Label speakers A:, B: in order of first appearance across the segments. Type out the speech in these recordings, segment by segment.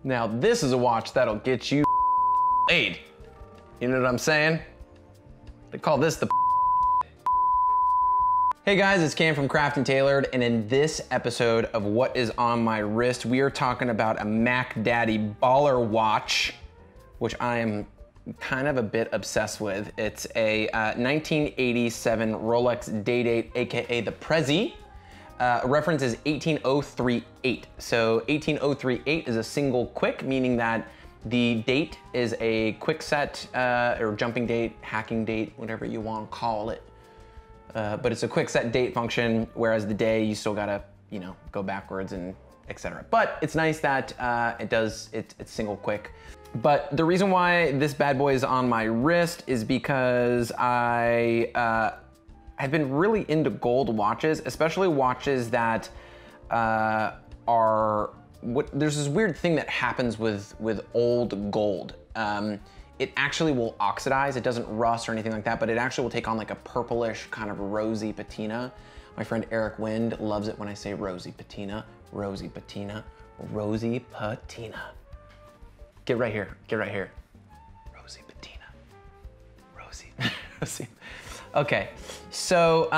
A: Now this is a watch that'll get you laid. You know what I'm saying? They call this the Hey guys, it's Cam from Craft and Tailored, and in this episode of What Is On My Wrist, we are talking about a Mac Daddy baller watch, which I am kind of a bit obsessed with. It's a 1987 Rolex Day-Date, AKA the Prezi. Reference is 18038. So 18038 is a single quick, meaning that the date is a quick set or jumping date, hacking date, whatever you want to call it. But it's a quick set date function, whereas the day you still gotta, you know, go backwards and etc. But it's nice that it's single quick. But the reason why this bad boy is on my wrist is because I have been really into gold watches, especially watches that there's this weird thing that happens with old gold. It actually will oxidize. It doesn't rust or anything like that, but it actually will take on like a purplish kind of rosy patina. My friend Eric Wind loves it when I say rosy patina, rosy patina, rosy patina. Get right here, Rosy patina, rosy. Okay, so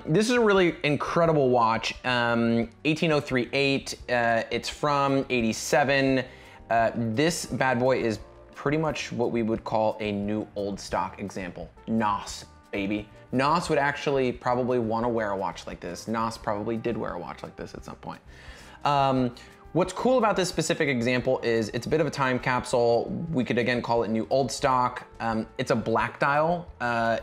A: this is a really incredible watch, 18038, it's from 87. This bad boy is pretty much what we would call a new old stock example. NOS, baby. NOS would actually probably want to wear a watch like this. NOS probably did wear a watch like this at some point. What's cool about this specific example is it's a bit of a time capsule. We could again call it new old stock. It's a black dial.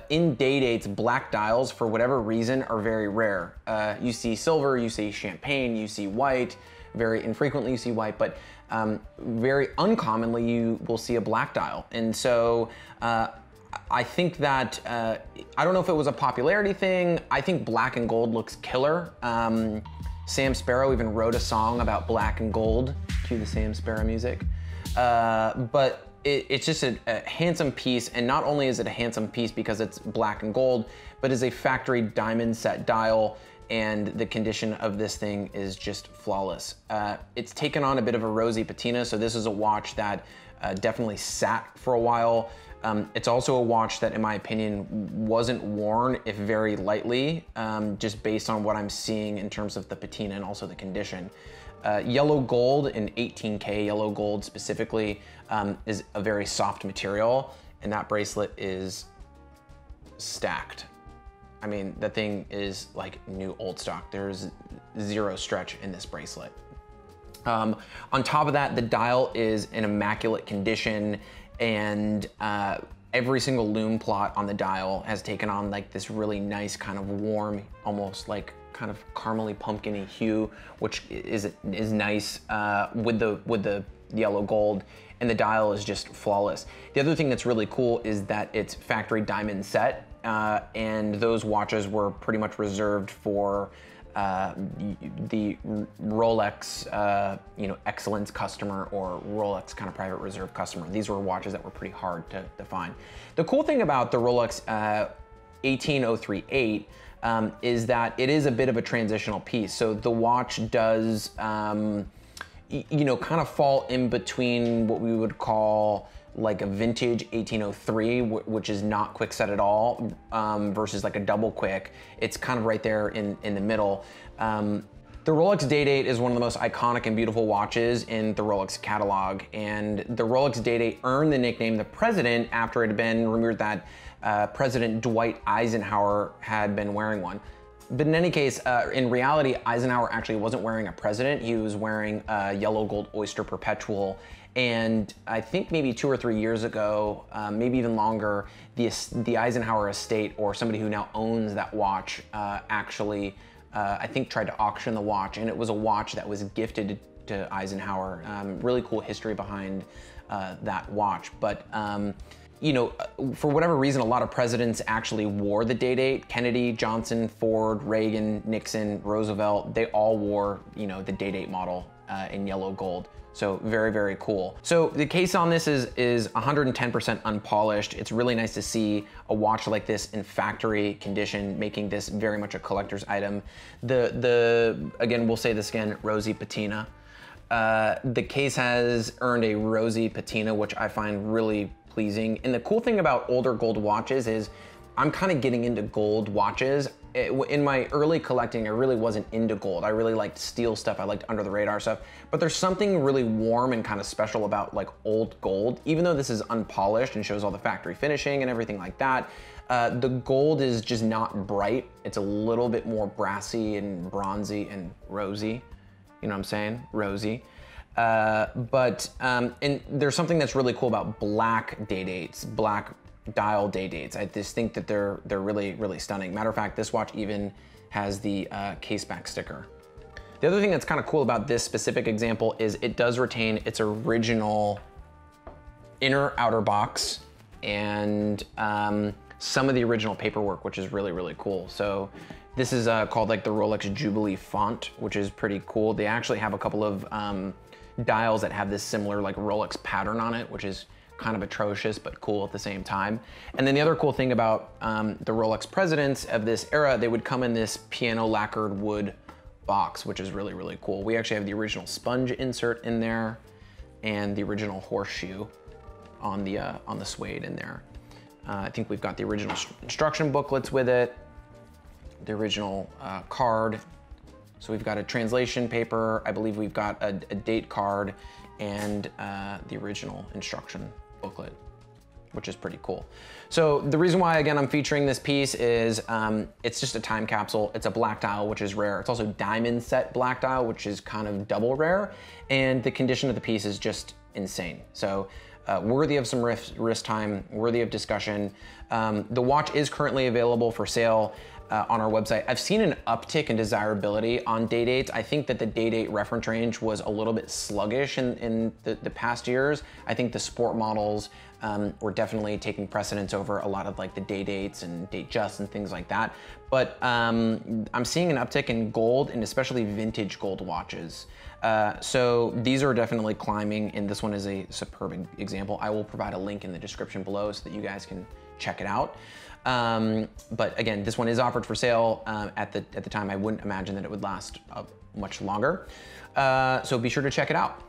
A: In Day-Dates, black dials, for whatever reason, are very rare. You see silver, you see champagne, you see white. Very infrequently you see white, but very uncommonly you will see a black dial. And so I think that, I don't know if it was a popularity thing. I think black and gold looks killer. Sam Sparro even wrote a song about black and gold. Cue the Sam Sparro music. But it's just a handsome piece, and not only is it a handsome piece because it's black and gold, but is a factory diamond set dial, and the condition of this thing is just flawless. It's taken on a bit of a rosy patina, so this is a watch that definitely sat for a while. It's also a watch that, in my opinion, wasn't worn, if very lightly, just based on what I'm seeing in terms of the patina and also the condition. Yellow gold, in 18K yellow gold specifically, is a very soft material, and that bracelet is stacked. I mean, that thing is like new old stock. There's zero stretch in this bracelet. On top of that, the dial is in immaculate condition, and every single lume plot on the dial has taken on like this really nice kind of warm, almost like kind of caramely pumpkin-y hue, which is nice with the yellow gold, and the dial is just flawless. The other thing that's really cool is that it's factory diamond set, and those watches were pretty much reserved for the Rolex, excellence customer, or Rolex kind of private reserve customer. These were watches that were pretty hard to find. The cool thing about the Rolex 18038 is that it is a bit of a transitional piece. So the watch does, kind of fall in between what we would call like a vintage 1803, which is not quick set at all, versus like a double quick. It's kind of right there in the middle. The Rolex Day-Date is one of the most iconic and beautiful watches in the Rolex catalog, and the Rolex Day-Date earned the nickname the President after it had been rumored that President Dwight Eisenhower had been wearing one. But in any case, in reality, Eisenhower actually wasn't wearing a president. He was wearing a yellow gold Oyster Perpetual. And I think maybe 2 or 3 years ago, maybe even longer, the Eisenhower estate, or somebody who now owns that watch, actually, I think tried to auction the watch. And it was a watch that was gifted to Eisenhower. Really cool history behind that watch. But for whatever reason, a lot of presidents actually wore the Day-Date. Kennedy, Johnson, Ford, Reagan, Nixon, Roosevelt, they all wore, the Day-Date model in yellow gold. So very, very cool. So the case on this is 110% unpolished. It's really nice to see a watch like this in factory condition, making this very much a collector's item. Again, we'll say this again, rosy patina. The case has earned a rosy patina, which I find really pleasing. And the cool thing about older gold watches is I'm kind of getting into gold watches. In my early collecting, I really wasn't into gold. I really liked steel stuff. I liked under the radar stuff. But there's something really warm and kind of special about like old gold. Even though this is unpolished and shows all the factory finishing and everything like that, the gold is just not bright. It's a little bit more brassy and bronzy and rosy. You know what I'm saying? Rosy. And there's something that's really cool about black day-dates, black dial day-dates. I just think that they're really, really stunning. Matter of fact, this watch even has the case back sticker. The other thing that's kind of cool about this specific example is it does retain its original inner outer box and some of the original paperwork, which is really, really cool. So this is called like the Rolex Jubilee font, which is pretty cool. They actually have a couple of dials that have this similar like Rolex pattern on it, which is kind of atrocious, but cool at the same time. And then the other cool thing about the Rolex Presidents of this era, they would come in this piano lacquered wood box, which is really, really cool. We actually have the original sponge insert in there and the original horseshoe on the suede in there. I think we've got the original instruction booklets with it, the original card. So we've got a translation paper. I believe we've got a date card and the original instruction booklet, which is pretty cool. So the reason why, again, I'm featuring this piece is it's just a time capsule. It's a black dial, which is rare. It's also diamond set black dial, which is kind of double rare. And the condition of the piece is just insane. So worthy of some wrist time, worthy of discussion. The watch is currently available for sale on our website. I've seen an uptick in desirability on day-dates. I think that the day-date reference range was a little bit sluggish in the past years. I think the sport models were definitely taking precedence over a lot of like the day-dates and date-just and things like that. But I'm seeing an uptick in gold and especially vintage gold watches. So these are definitely climbing, and this one is a superb example. I will provide a link in the description below so that you guys can check it out. But again, this one is offered for sale at the time. I wouldn't imagine that it would last much longer. So be sure to check it out.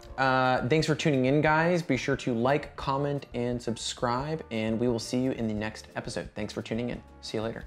A: Thanks for tuning in, guys. Be sure to like, comment, and subscribe, and we will see you in the next episode. Thanks for tuning in. See you later.